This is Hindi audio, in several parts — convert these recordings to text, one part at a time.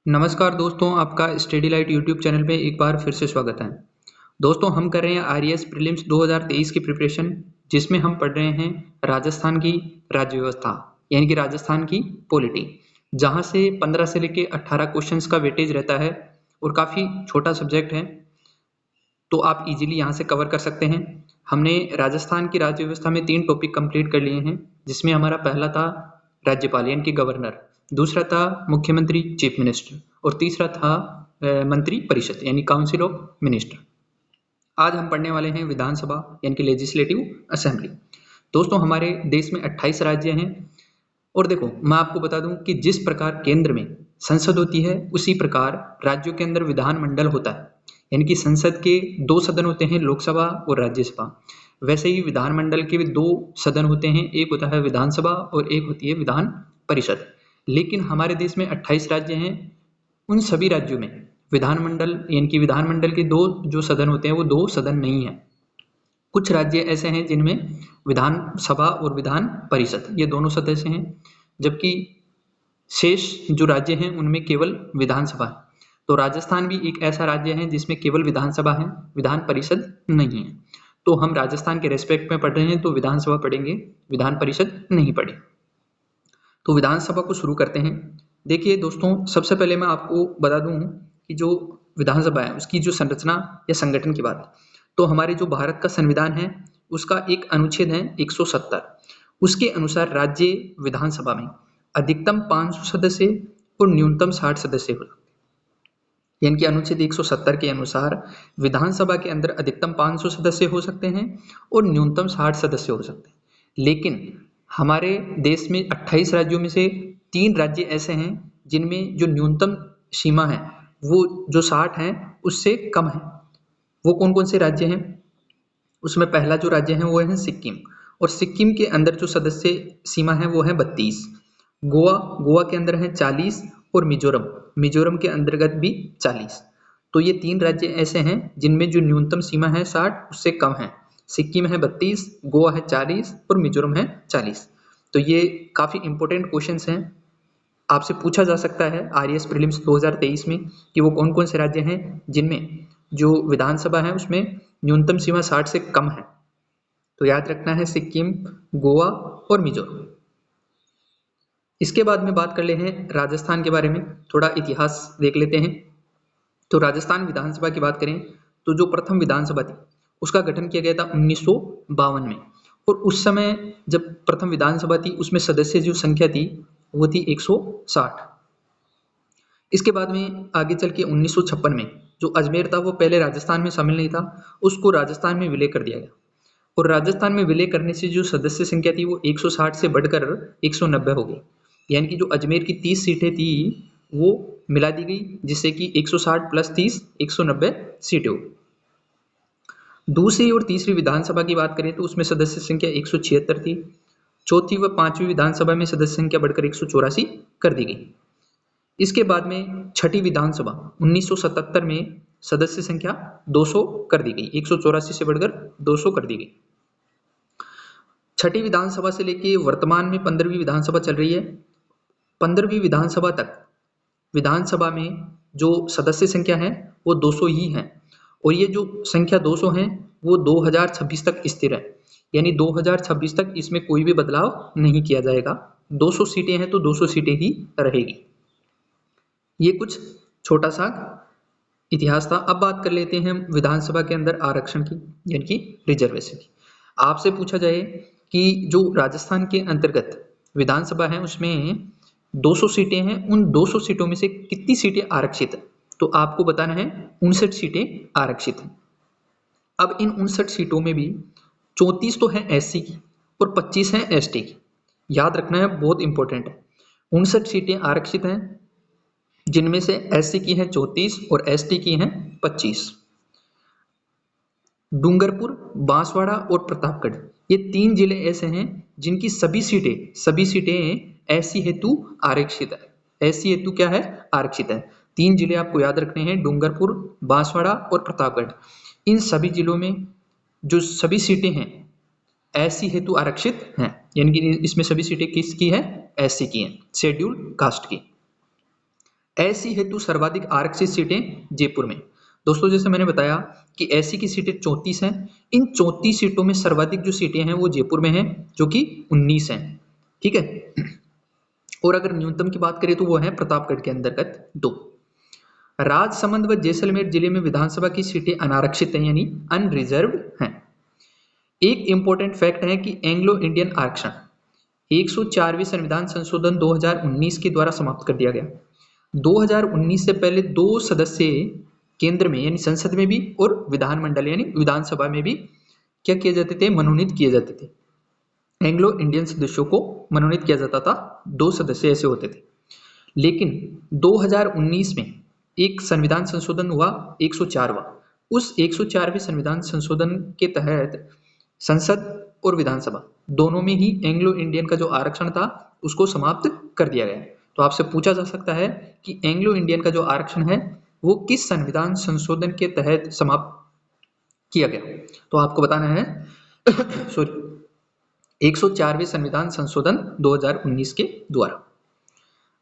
नमस्कार दोस्तों, आपका स्टडी लाइट यूट्यूब चैनल पे एक बार फिर से स्वागत है। दोस्तों, हम कर रहे हैं आरईएस प्रीलिम्स 2023 की प्रिपरेशन, जिसमें हम पढ़ रहे हैं राजस्थान की राज्य व्यवस्था यानी कि राजस्थान की पॉलिटी, जहां से 15 से लेके 18 क्वेश्चंस का वेटेज रहता है और काफ़ी छोटा सब्जेक्ट है, तो आप इजीली यहाँ से कवर कर सकते हैं। हमने राजस्थान की राज्य व्यवस्था में 3 टॉपिक कंप्लीट कर लिए हैं, जिसमें हमारा पहला था राज्यपाल यानी कि गवर्नर, दूसरा था मुख्यमंत्री चीफ मिनिस्टर और तीसरा था मंत्री परिषद यानी काउंसिल ऑफ मिनिस्टर। आज हम पढ़ने वाले हैं विधानसभा यानी कि लेजिस्लेटिव असेंबली। दोस्तों, हमारे देश में 28 राज्य हैं और देखो, मैं आपको बता दूं कि जिस प्रकार केंद्र में संसद होती है, उसी प्रकार राज्यों के अंदर विधानमंडल होता है, यानी कि संसद के 2 सदन होते हैं, लोकसभा और राज्यसभा। वैसे ही विधानमंडल के भी 2 सदन होते हैं, एक होता है विधानसभा और एक होती है विधान परिषद। लेकिन हमारे देश में 28 राज्य हैं, उन सभी राज्यों में विधानमंडल यानी कि विधानमंडल के 2 जो सदन होते हैं वो 2 सदन नहीं है। कुछ राज्य ऐसे हैं जिनमें विधानसभा और विधान परिषद ये दोनों सदस्य हैं, जबकि शेष जो राज्य हैं उनमें केवल विधानसभा है। तो राजस्थान भी एक ऐसा राज्य है जिसमें केवल विधानसभा है, विधान परिषद नहीं है। तो हम राजस्थान के रेस्पेक्ट में पढ़ रहे हैं तो विधानसभा पढ़ेंगे, विधान परिषद नहीं पढ़े। तो विधानसभा को शुरू करते हैं। देखिए दोस्तों, सबसे पहले मैं आपको बता दूं कि जो विधानसभा है उसकी जो संरचना या संगठन की बात, तो हमारे जो भारत का संविधान है उसका एक अनुच्छेद है 170। उसके अनुसार राज्य विधानसभा में अधिकतम 500 सदस्य और न्यूनतम 60 सदस्य हो, यानी कि अनुच्छेद 170 के अनुसार विधानसभा के अंदर अधिकतम 500 सदस्य हो सकते हैं और न्यूनतम 60 सदस्य हो सकते हैं। लेकिन हमारे देश में 28 राज्यों में से 3 राज्य ऐसे हैं जिनमें जो न्यूनतम सीमा है वो जो 60 है उससे कम है। वो कौन कौन से राज्य हैं? उसमें पहला जो राज्य है वो है सिक्किम, और सिक्किम के अंदर जो सदस्य सीमा है वो है 32। गोवा के अंदर है 40 और मिजोरम के अंतर्गत भी 40। तो ये 3 राज्य ऐसे हैं जिनमें जो न्यूनतम सीमा है 60 उससे कम है। सिक्किम है 32, गोवा है 40 और मिजोरम है 40। तो ये काफ़ी इंपॉर्टेंट क्वेश्चंस हैं, आपसे पूछा जा सकता है आरईएस प्रीलिम्स 2023 में कि वो कौन कौन से राज्य हैं जिनमें जो विधानसभा है उसमें न्यूनतम सीमा 60 से कम है। तो याद रखना है सिक्किम, गोवा और मिजोरम। इसके बाद में बात कर ले हैं राजस्थान के बारे में, थोड़ा इतिहास देख लेते हैं। तो राजस्थान विधानसभा की बात करें तो जो प्रथम विधानसभा थी उसका गठन किया गया था 1952 में, और उस समय जब प्रथम विधानसभा थी उसमें सदस्य जो संख्या थी वो थी 160। इसके बाद में आगे चल के 1956 में जो अजमेर था वो पहले राजस्थान में शामिल नहीं था, उसको राजस्थान में विलय कर दिया गया, और राजस्थान में विलय करने से जो सदस्य संख्या थी वो 160 से बढ़कर 190 हो गई, यानी कि जो अजमेर की 30 सीटें थी वो मिला दी गई, जिससे कि 160 प्लस 30 190 सीटें हो। दूसरी और तीसरी विधानसभा की बात करें तो उसमें सदस्य संख्या 176 थी। चौथी व पांचवी विधानसभा में सदस्य संख्या बढ़कर 184 कर दी गई। इसके बाद में छठी विधानसभा 1977 में सदस्य संख्या 200 कर दी गई, 184 से बढ़कर 200 कर दी गई। छठी विधानसभा से लेके वर्तमान में 15वीं विधानसभा चल रही है। 15वीं विधानसभा तक विधानसभा में जो सदस्य संख्या है वो 200 ही है, और ये जो संख्या 200 है वो 2026 तक स्थिर है, यानी 2026 तक इसमें कोई भी बदलाव नहीं किया जाएगा। 200 सीटें हैं तो 200 सीटें ही रहेगी। ये कुछ छोटा सा इतिहास था। अब बात कर लेते हैं विधानसभा के अंदर आरक्षण की, यानी कि रिजर्वेशन की। आपसे पूछा जाए कि जो राजस्थान के अंतर्गत विधानसभा है उसमें 200 सीटें हैं, उन 200 सीटों में से कितनी सीटें आरक्षित है, तो आपको बताना है 59 सीटें आरक्षित हैं। अब इन 59 सीटों में भी 34 तो है एससी की और 25 हैं एसटी की। याद रखना है, बहुत इंपॉर्टेंट है। 59 सीटें आरक्षित हैं जिनमें से एससी की हैं 34 और एसटी की हैं 25। डूंगरपुर, बांसवाड़ा और प्रतापगढ़ ये 3 जिले ऐसे हैं जिनकी सभी सीटें एससी हेतु आरक्षित है। एससी हेतु क्या है? आरक्षित है। 3 जिले आपको याद रखने हैं, डूंगरपुर, बांसवाड़ा और प्रतापगढ़। इन सभी जिलों में जो सभी सीटें हैं एससी हेतु आरक्षित हैं, यानी कि इसमें सभी सीटें किसकी है? एससी की हैं, शेड्यूल कास्ट की। एसी हेतु सर्वाधिक आरक्षित सीटें जयपुर में। दोस्तों जैसे मैंने बताया कि एसी की सीटें 34 हैं, इन 34 सीटों में सर्वाधिक जो सीटें हैं वो जयपुर में हैं जो कि 19 हैं, ठीक है। और अगर न्यूनतम की बात करें तो वो है प्रतापगढ़ के अंतर्गत 2। राजसमंद व जैसलमेर जिले में विधानसभा की सीटें अनारक्षित हैं यानी अनरिजर्व हैं। एक इंपॉर्टेंट फैक्ट है कि एंग्लो इंडियन आरक्षण 104वें संविधान संशोधन 2019 के द्वारा समाप्त कर दिया गया। 2019 से पहले 2 सदस्य केंद्र में यानी संसद में भी और विधानमंडल यानी विधानसभा में भी क्या किए जाते थे, मनोनीत किए जाते थे। एंग्लो इंडियन सदस्यों को मनोनीत किया जाता था, 2 सदस्य ऐसे होते थे। लेकिन 2019 में एक संविधान संशोधन हुआ 104वां। उस 104वें संविधान संशोधन के तहत संसद और विधानसभा दोनों में ही एंग्लो इंडियन का जो आरक्षण था उसको समाप्त कर दिया गया। तो आपसे पूछा जा सकता है कि एंग्लो इंडियन का जो आरक्षण है वो किस संविधान संशोधन के तहत समाप्त किया गया, तो आपको बताना है सॉरी 104वें संविधान संशोधन 2019 के द्वारा।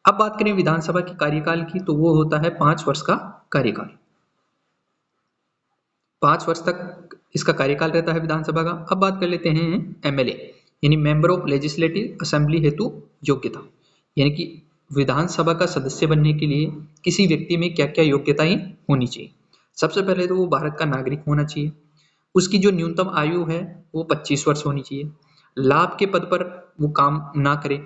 अब बात करें विधानसभा के कार्यकाल की, तो वो होता है 5 वर्ष का कार्यकाल। 5 वर्ष तक इसका कार्यकाल रहता है विधानसभा का। अब बात कर लेते हैं एमएलए यानी मेंबर ऑफ लेजिस्लेटिव असेंबली हेतु योग्यता, यानी कि विधानसभा का सदस्य बनने के लिए किसी व्यक्ति में क्या क्या योग्यताएं होनी चाहिए। सबसे पहले तो वो भारत का नागरिक होना चाहिए, उसकी जो न्यूनतम आयु है वो 25 वर्ष होनी चाहिए, लाभ के पद पर वो काम ना करे,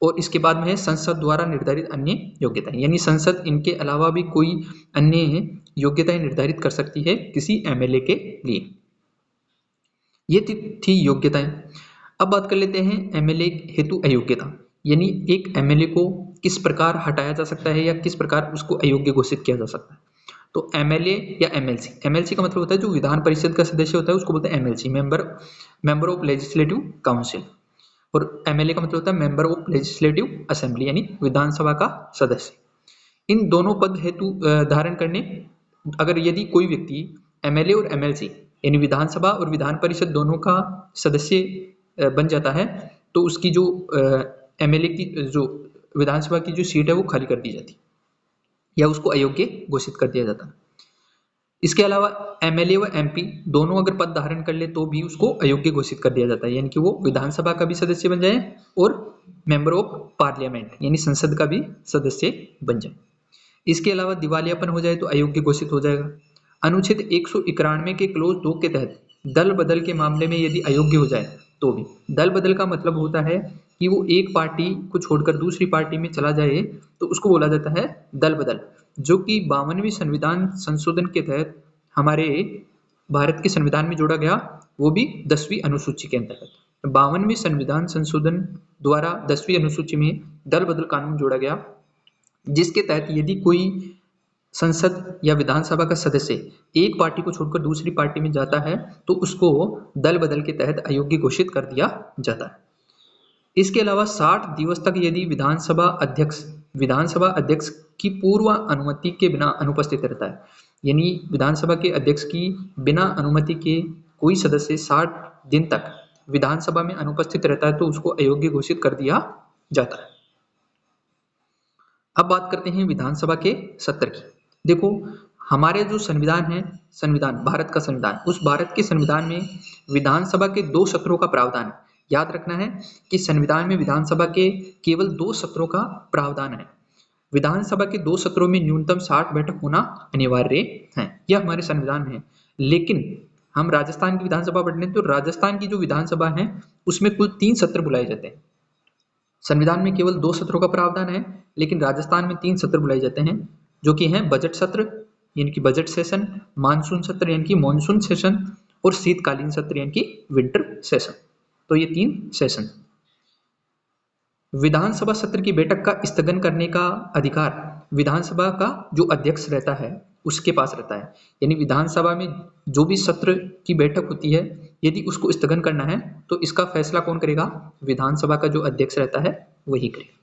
और इसके बाद में है संसद द्वारा निर्धारित अन्य योग्यताएं, यानी संसद इनके अलावा भी कोई अन्य योग्यताएं निर्धारित कर सकती है किसी एमएलए के लिए। ये थी योग्यताएं। अब बात कर लेते हैं एमएलए हेतु अयोग्यता, यानी एक एमएलए को किस प्रकार हटाया जा सकता है या किस प्रकार उसको अयोग्य घोषित किया जा सकता है। तो एमएलए या एमएलसी, एमएलसी का मतलब होता है जो विधान परिषद का सदस्य होता है उसको बोलते हैं MLC, member of legislative council, और एमएलए का मतलब होता है मेंबर ऑफ लेजिस्लेटिव असेंबली यानी विधानसभा का सदस्य। इन दोनों पद हेतु धारण करने अगर यदि कोई व्यक्ति एमएलए और एमएलसी यानी विधानसभा और विधान परिषद दोनों का सदस्य बन जाता है तो उसकी जो एमएलए की जो विधानसभा की जो सीट है वो खाली कर दी जाती या उसको अयोग्य घोषित कर दिया जाता है। इसके अलावा एमएलए व एमपी दोनों अगर पद धारण कर ले तो भी उसको अयोग्य घोषित कर दिया जाता है, यानी कि वो विधानसभा का भी सदस्य बन जाए और मेंबर ऑफ पार्लियामेंट यानी संसद का भी सदस्य बन जाए। इसके अलावा दिवालियापन हो जाए तो अयोग्य घोषित हो जाएगा। अनुच्छेद 191 के क्लोज 2 के तहत दल बदल के मामले में यदि अयोग्य हो जाए तो भी, दल बदल का मतलब होता है कि वो एक पार्टी को छोड़कर दूसरी पार्टी में चला जाए तो उसको बोला जाता है दल बदल, जो कि 52वें संविधान संशोधन के तहत हमारे भारत के संविधान में जोड़ा गया, वो भी 10वीं अनुसूची के अंतर्गत। 52वें संविधान संशोधन द्वारा 10वीं अनुसूची में दल बदल कानून जोड़ा गया, जिसके तहत यदि कोई संसद या विधानसभा का सदस्य एक पार्टी को छोड़कर दूसरी पार्टी में जाता है तो उसको दल बदल के तहत अयोग्य घोषित कर दिया जाता है। इसके अलावा 60 दिवस तक यदि विधानसभा अध्यक्ष की पूर्व अनुमति के बिना अनुपस्थित रहता है, यानी विधानसभा के अध्यक्ष की बिना अनुमति के कोई सदस्य 60 दिन तक विधानसभा में अनुपस्थित रहता है तो उसको अयोग्य घोषित कर दिया जाता है। अब बात करते हैं विधानसभा के सत्र की। देखो हमारे जो संविधान है, संविधान भारत का संविधान, उस भारत के संविधान में विधानसभा के 2 सत्रों का प्रावधान है। याद रखना है कि संविधान में विधानसभा के केवल 2 सत्रों का प्रावधान है। विधानसभा के 2 सत्रों में न्यूनतम 60 बैठक होना अनिवार्य है, यह हमारे संविधान में है। लेकिन हम राजस्थान की विधानसभा पढ़ने तो राजस्थान की जो विधानसभा है उसमें कुल 3 सत्र बुलाए जाते हैं। संविधान में केवल 2 सत्रों का प्रावधान है लेकिन राजस्थान में 3 सत्र बुलाए जाते हैं, जो कि हैं बजट सत्र यानी कि बजट सेशन, मानसून सत्र यानी कि मानसून सेशन, और शीतकालीन सत्र यानी कि विंटर सेशन। तो ये 3 सेशन। विधानसभा सत्र की बैठक का स्थगन करने का अधिकार विधानसभा का जो अध्यक्ष रहता है उसके पास रहता है, यानी विधानसभा में जो भी सत्र की बैठक होती है यदि उसको स्थगन करना है तो इसका फैसला कौन करेगा? विधानसभा का जो अध्यक्ष रहता है वही करेगा।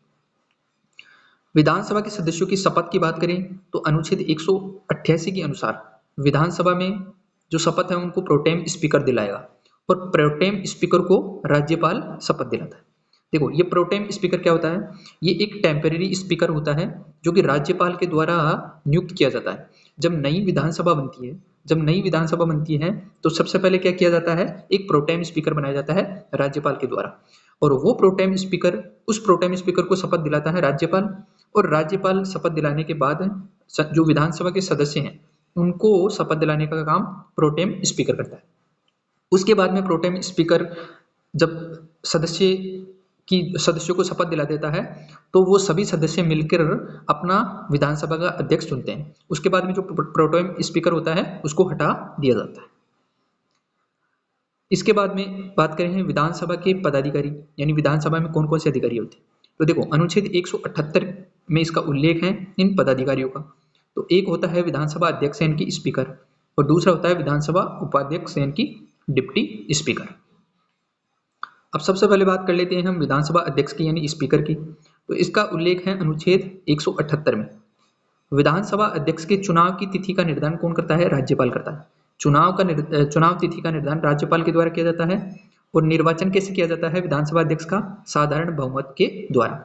विधानसभा के सदस्यों की शपथ की बात करें तो अनुच्छेद 188 के अनुसार विधानसभा में जो शपथ है उनको प्रोटेम स्पीकर दिलाएगा और प्रोटेम स्पीकर को राज्यपाल शपथ दिलाता है। देखो ये प्रोटेम स्पीकर क्या होता है, ये एक टेम्परेरी स्पीकर होता है जो कि राज्यपाल के द्वारा नियुक्त किया जाता है। जब नई विधानसभा बनती है तो सबसे पहले क्या किया जाता है, एक प्रोटेम स्पीकर बनाया जाता है राज्यपाल के द्वारा, और वो उस प्रोटेम स्पीकर को शपथ दिलाता है राज्यपाल, और राज्यपाल शपथ दिलाने के बाद जो विधानसभा के सदस्य हैं उनको शपथ दिलाने का काम प्रोटेम स्पीकर करता है। उसके बाद में प्रोटेम स्पीकर जब सदस्यों को शपथ दिला देता है तो वो सभी सदस्य मिलकर अपना विधानसभा का अध्यक्ष चुनते हैं। उसके बाद में जो प्रोटेम स्पीकर होता है उसको हटा दिया जाता है। इसके बाद में बात करें विधानसभा के पदाधिकारी, यानी विधानसभा में कौन कौन से अधिकारी होते हैं। तो देखो अनुच्छेद 178 में इसका उल्लेख है इन पदाधिकारियों का। तो एक होता है विधानसभा अध्यक्ष यानी कि स्पीकर, और दूसरा होता है विधानसभा उपाध्यक्ष यानी कि डिप्टी स्पीकर। अब सबसे पहले बात कर लेते हैं हम विधानसभा अध्यक्ष की यानी स्पीकर की। तो इसका उल्लेख है अनुच्छेद 178 में। विधानसभा अध्यक्ष के चुनाव की तिथि का निर्धारण कौन करता है, राज्यपाल करता है। चुनाव तिथि का निर्धारण राज्यपाल के द्वारा किया जाता है, और निर्वाचन कैसे किया जाता है विधानसभा अध्यक्ष का, साधारण बहुमत के द्वारा।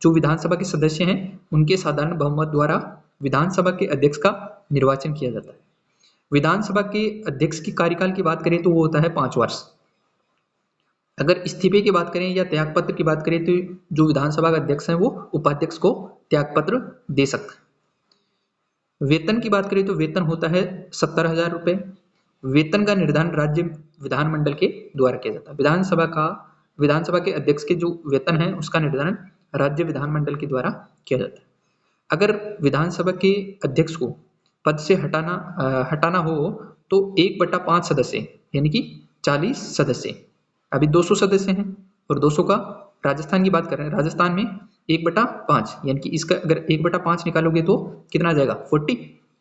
जो विधानसभा के सदस्य हैं उनके साधारण बहुमत द्वारा विधानसभा के अध्यक्ष का निर्वाचन किया जाता है। विधानसभा के अध्यक्ष की कार्यकाल की बात करें तो वो होता है 5 वर्ष। अगर इस्तीफे की बात करें या त्यागपत्र की बात करें तो जो विधानसभा का अध्यक्ष है वो उपाध्यक्ष को त्यागपत्र दे सकता है। वेतन की बात करें तो वेतन होता है 70,000 रुपये। वेतन का निर्धारण राज्य विधानमंडल के द्वारा किया जाता है। विधानसभा के अध्यक्ष के जो वेतन है उसका निर्धारण राज्य विधानमंडल के द्वारा किया जाता है। अगर विधानसभा के अध्यक्ष को पद से हटाना हो तो 1/5 सदस्य यानी कि 40 सदस्य, अभी 200 सदस्य हैं और 200 का राजस्थान की बात कर रहे हैं, राजस्थान में 1/5 यानी कि इसका अगर 1/5 निकालोगे तो कितना आ जाएगा 40,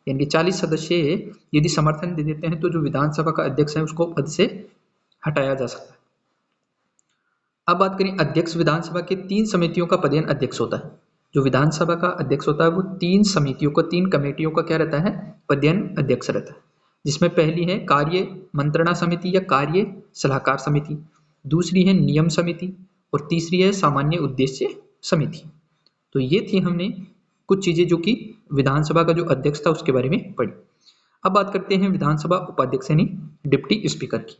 यानी कि 40 सदस्य यदि समर्थन दे देते हैं तो जो विधानसभा का अध्यक्ष है उसको पद से हटाया जा सकता है। अब बात करें अध्यक्ष, विधानसभा के 3 समितियों का पदेन अध्यक्ष होता है। जो विधानसभा का अध्यक्ष होता है वो 3 कमेटियों का क्या रहता है, पदेन अध्यक्ष रहता है। जिसमें पहली है कार्य मंत्रणा समिति या कार्य सलाहकार समिति, दूसरी है नियम समिति और तीसरी है सामान्य उद्देश्य समिति। तो ये थी हमने कुछ चीजें जो कि विधानसभा का जो अध्यक्ष था उसके बारे में पढ़ी। अब बात करते हैं विधानसभा उपाध्यक्ष यानी डिप्टी स्पीकर की।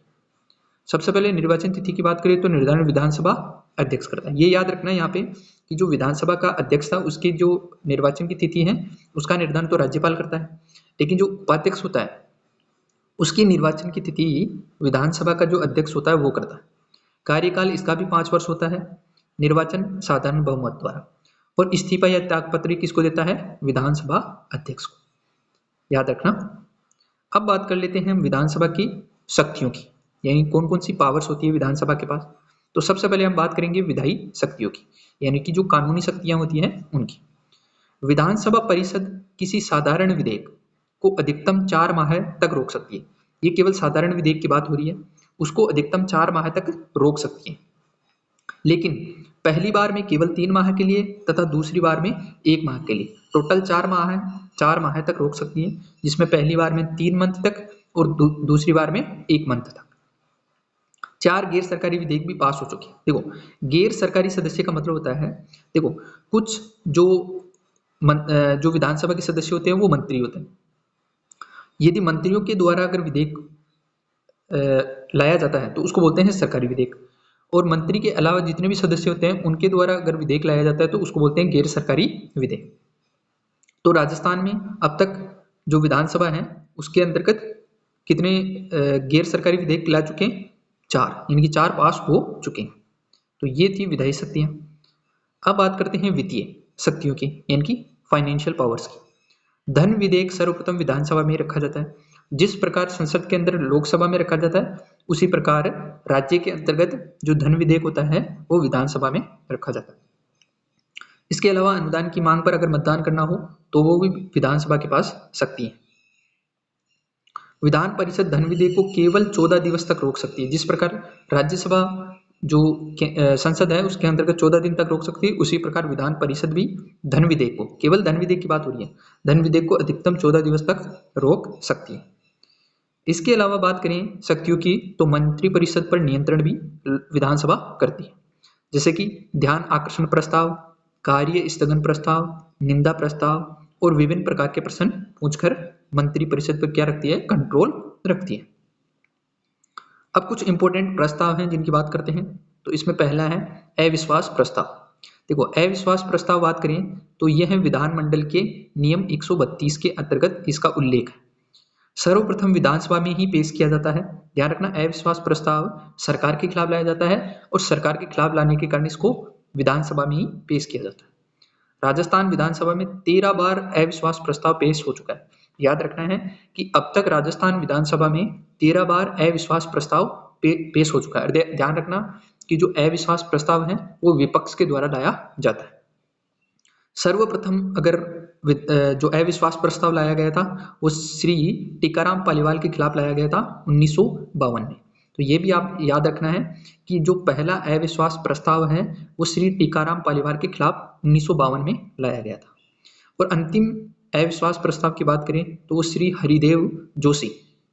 सबसे पहले निर्वाचन तिथि की बात करें तो निर्धारण विधानसभा अध्यक्ष करता है। ये याद रखना है यहाँ पे कि जो विधानसभा का अध्यक्ष था उसकी जो निर्वाचन की तिथि है उसका निर्धारण तो राज्यपाल करता है, लेकिन जो उपाध्यक्ष होता है उसकी निर्वाचन की तिथि विधानसभा का जो अध्यक्ष होता है वो करता है। कार्यकाल इसका भी 5 वर्ष होता है। निर्वाचन साधारण बहुमत द्वारा, और इस्तीफा या त्यागपत्र किसको देता है, विधानसभा अध्यक्ष को, याद रखना। अब बात कर लेते हैं हम विधानसभा की शक्तियों की, यानी कौन कौन सी पावर्स होती है विधानसभा के पास। तो सबसे पहले हम बात करेंगे विधायी शक्तियों की, यानी कि जो कानूनी शक्तियां होती हैं उनकी। विधानसभा परिषद किसी साधारण विधेयक को अधिकतम 4 माह तक रोक सकती है। ये केवल साधारण विधेयक की बात हो रही है, उसको अधिकतम 4 माह तक रोक सकती है, लेकिन पहली बार में केवल 3 माह के लिए तथा दूसरी बार में 1 माह के लिए, टोटल 4 माह तक रोक सकती है, जिसमें पहली बार में 3 मंथ तक और दूसरी बार में 1 मंथ तक। 4 गैर सरकारी विधेयक भी पास हो चुके हैं। देखो गैर सरकारी सदस्य का मतलब होता है, देखो कुछ जो विधानसभा के सदस्य होते हैं वो मंत्री होते हैं। यदि मंत्रियों के द्वारा अगर विधेयक लाया जाता है तो उसको बोलते हैं सरकारी विधेयक, और मंत्री के अलावा जितने भी सदस्य होते हैं उनके द्वारा अगर विधेयक लाया जाता है तो उसको बोलते हैं गैर सरकारी विधेयक। तो राजस्थान में अब तक जो विधानसभा है उसके अंतर्गत कितने गैर सरकारी विधेयक ला चुके हैं, 4, यानी कि 4 पास हो चुके हैं। तो ये थी विधायी शक्तियां। अब बात करते हैं वित्तीय शक्तियों की, यानी कि फाइनेंशियल पावर्स की। धन विधेयक सर्वप्रथम विधानसभा में रखा जाता है। जिस प्रकार संसद के अंदर लोकसभा में रखा जाता है उसी प्रकार राज्य के अंतर्गत जो धन विधेयक होता है वो विधानसभा में रखा जाता है। इसके अलावा अनुदान की मांग पर अगर मतदान करना हो तो वो भी विधानसभा के पास शक्ति है। विधान परिषद धन विधेयक को केवल 14 दिवस तक रोक सकती है। जिस प्रकार राज्यसभा जो संसद है उसके अंतर्गत 14 दिन तक रोक सकती है, उसी प्रकार विधान परिषद भी धन विधेयक को, केवल धन विधेयक की बात हो रही है, धन विधेयक को अधिकतम 14 दिवस तक रोक सकती है। इसके अलावा बात करें शक्तियों की तो मंत्रिपरिषद पर नियंत्रण भी विधानसभा करती है। जैसे कि ध्यान आकर्षण प्रस्ताव, कार्य स्थगन प्रस्ताव, निंदा प्रस्ताव और विभिन्न प्रकार के प्रश्न पूछकर मंत्री परिषद पर क्या रखती है, कंट्रोल रखती है। अब कुछ इंपॉर्टेंट प्रस्ताव हैं जिनकी बात करते हैं। तो इसमें पहला है अविश्वास प्रस्ताव। देखो, अविश्वास प्रस्ताव बात करें तो यह है विधानमंडल के नियम 132 के अंतर्गत इसका उल्लेख है। सर्वप्रथम विधानसभा में ही पेश किया जाता है। ध्यान रखना, अविश्वास प्रस्ताव सरकार के खिलाफ लाया जाता है और सरकार के खिलाफ लाने के कारण इसको विधानसभा में ही पेश किया जाता है। राजस्थान विधानसभा में 13 बार अविश्वास प्रस्ताव पेश हो चुका है। याद रखना है कि अब तक राजस्थान विधानसभा में 13 बार अविश्वास प्रस्ताव पेश हो चुका है। ध्यान रखना कि जो अविश्वास प्रस्ताव है वो विपक्ष के द्वारा लाया जाता है। सर्वप्रथम अगर जो अविश्वास प्रस्ताव लाया गया था वो श्री टीकाराम पालीवाल के खिलाफ लाया गया था 1952 में। तो ये भी आप याद रखना है कि जो पहला अविश्वास प्रस्ताव है वो श्री टीकाराम पालीवाल के खिलाफ 1952 में लाया गया था। और अंतिम अविश्वास प्रस्ताव की बात करें तो वो श्री हरिदेव जोशी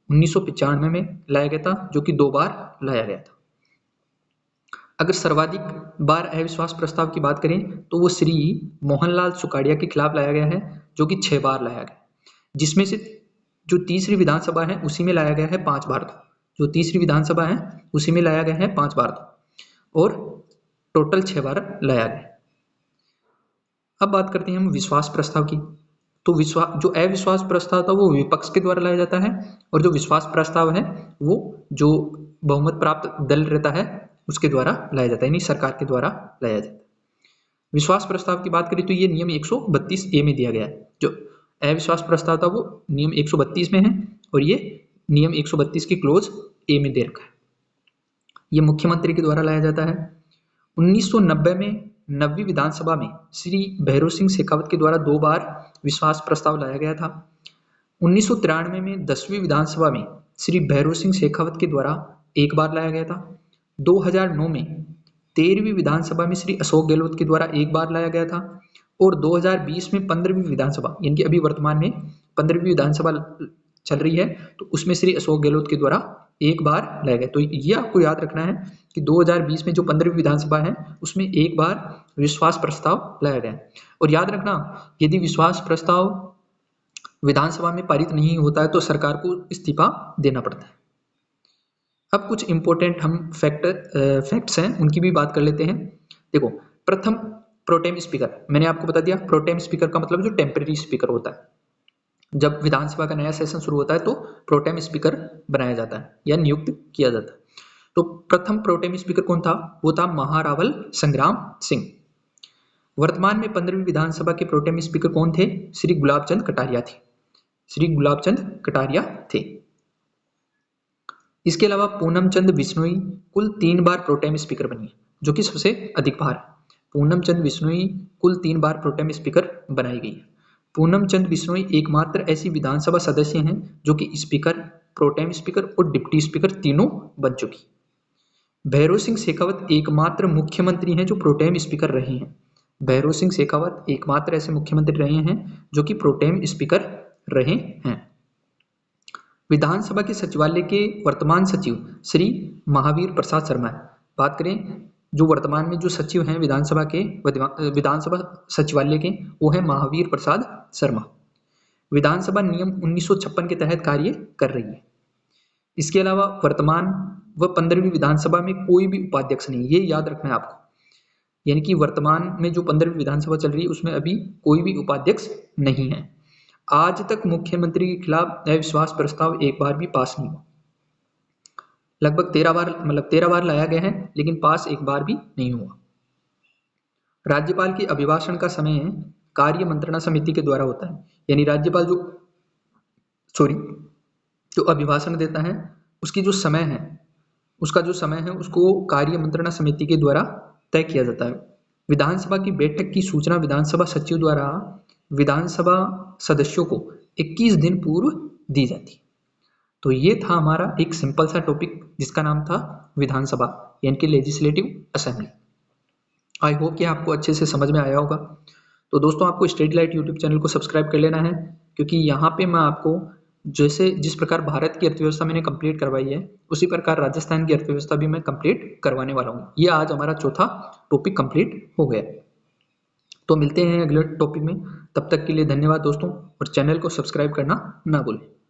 1995 में लाया गया था, जो कि 2 बार लाया गया था। अगर सर्वाधिक बार अविश्वास प्रस्ताव की बात करें तो वो श्री मोहनलाल सुखाड़िया के खिलाफ लाया गया है, जो कि 6 बार लाया गया, जिसमें से जो तीसरी विधानसभा है उसी में लाया गया है 5 बार। जो तीसरी विधानसभा है उसी में लाया गया है 5 बार और टोटल 6 बार लाया गया। अब बात करते हैं हम विश्वास प्रस्ताव की। तो जो अविश्वास प्रस्ताव था वो विपक्ष के द्वारा लाया जाता है और जो विश्वास प्रस्ताव है वो जो बहुमत प्राप्त दल रहता है उसके द्वारा लाया जाता है, यानी सरकार के द्वारा लाया जाता है। विश्वास प्रस्ताव की बात करें तो ये नियम 132 ए में दिया गया है। जो अविश्वास प्रस्ताव था वो नियम 132 में है और ये नियम 132 की क्लोज ए में दे रखा है। ये मुख्यमंत्री के द्वारा लाया जाता है। 1990 में 9वीं विधानसभा में श्री भैरों सिंह शेखावत के द्वारा 2 बार विश्वास प्रस्ताव लाया गया था। 1993 में 10वीं विधानसभा में श्री भैरों सिंह शेखावत के द्वारा 1 बार लाया गया था। 2009 में 13वीं विधानसभा में श्री अशोक गहलोत के द्वारा 1 बार लाया गया था और 2020 में 15वीं विधानसभा, यानी कि अभी वर्तमान में 15वीं विधानसभा चल रही है, तो उसमें श्री अशोक गहलोत के द्वारा 1 बार लाया गया। तो ये आपको याद रखना है कि 2020 में जो 15वीं विधानसभा है उसमें 1 बार विश्वास प्रस्ताव लाया गया। और याद रखना, यदि विश्वास प्रस्ताव विधानसभा में पारित नहीं होता है तो सरकार को इस्तीफा देना पड़ता है। अब कुछ इंपॉर्टेंट हम फैक्ट्स हैं उनकी भी बात कर लेते हैं। देखो, प्रथम प्रोटेम स्पीकर, मैंने आपको बता दिया प्रोटेम स्पीकर का मतलब जो टेम्परेरी स्पीकर होता है। जब विधानसभा का नया सेशन शुरू होता है तो प्रोटेम स्पीकर बनाया जाता है या नियुक्त किया जाता है। तो प्रथम प्रोटेम स्पीकर कौन था? वो था महारावल संग्राम सिंह। वर्तमान में 15वीं विधानसभा के प्रोटेम स्पीकर कौन थे? श्री गुलाबचंद कटारिया थे। श्री गुलाबचंद कटारिया थे। इसके अलावा पूनम चंद बिश्नोई कुल 3 बार प्रोटेम स्पीकर बनी है, जो कि सबसे अधिक बार। पूनम चंद बिश्नोई कुल 3 बार प्रोटेम स्पीकर बनाई गई है। पूनम चंद बिश्नोई एकमात्र ऐसी विधानसभा सदस्य हैं जो कि स्पीकर, प्रोटेम स्पीकर और डिप्टी स्पीकर तीनों बन चुकी। भैरों सिंह शेखावत एकमात्र मुख्यमंत्री हैं जो प्रोटेम स्पीकर रहे हैं। भैरों सिंह शेखावत एकमात्र ऐसे मुख्यमंत्री रहे हैं जो कि प्रोटेम स्पीकर रहे हैं। विधानसभा के सचिवालय के वर्तमान सचिव श्री महावीर प्रसाद शर्मा है। बात करें जो वर्तमान में जो सचिव हैं विधानसभा के, विधानसभा सचिवालय के, वो है महावीर प्रसाद शर्मा। विधानसभा नियम 1956 के तहत कार्य कर रही है। इसके अलावा वर्तमान व 15वीं विधानसभा में कोई भी उपाध्यक्ष नहीं, ये याद रखना है आपको। यानी कि वर्तमान में जो 15वीं विधानसभा चल रही है उसमें अभी कोई भी उपाध्यक्ष नहीं है। आज तक मुख्यमंत्री के खिलाफ अविश्वास प्रस्ताव 1 बार भी पास नहीं हुआ। लगभग 13 बार लाया गया है लेकिन पास 1 बार भी नहीं हुआ। राज्यपाल के अभिभाषण का समय कार्य मंत्रणा समिति के द्वारा होता है। यानी राज्यपाल जो अभिभाषण देता है उसकी जो समय है, उसका जो समय है उसको कार्य मंत्रणा समिति के द्वारा तय किया जाता है। विधानसभा की बैठक की सूचना विधानसभा सचिव द्वारा विधानसभा सदस्यों को 21 दिन पूर्व दी जाती है। तो ये था हमारा एक सिंपल सा टॉपिक जिसका नाम था विधानसभा, यानी कि लेजिस्लेटिव असेंबली। आई होप कि आपको अच्छे से समझ में आया होगा। तो दोस्तों, आपको स्टडी लाइट यूट्यूब चैनल को सब्सक्राइब कर लेना है, क्योंकि यहाँ पे मैं आपको जैसे जिस प्रकार भारत की अर्थव्यवस्था मैंने कंप्लीट करवाई है, उसी प्रकार राजस्थान की अर्थव्यवस्था भी मैं कंप्लीट करवाने वाला हूँ। ये आज हमारा चौथा टॉपिक कंप्लीट हो गया। तो मिलते हैं अगले टॉपिक में, तब तक के लिए धन्यवाद दोस्तों, और चैनल को सब्सक्राइब करना ना भूलें।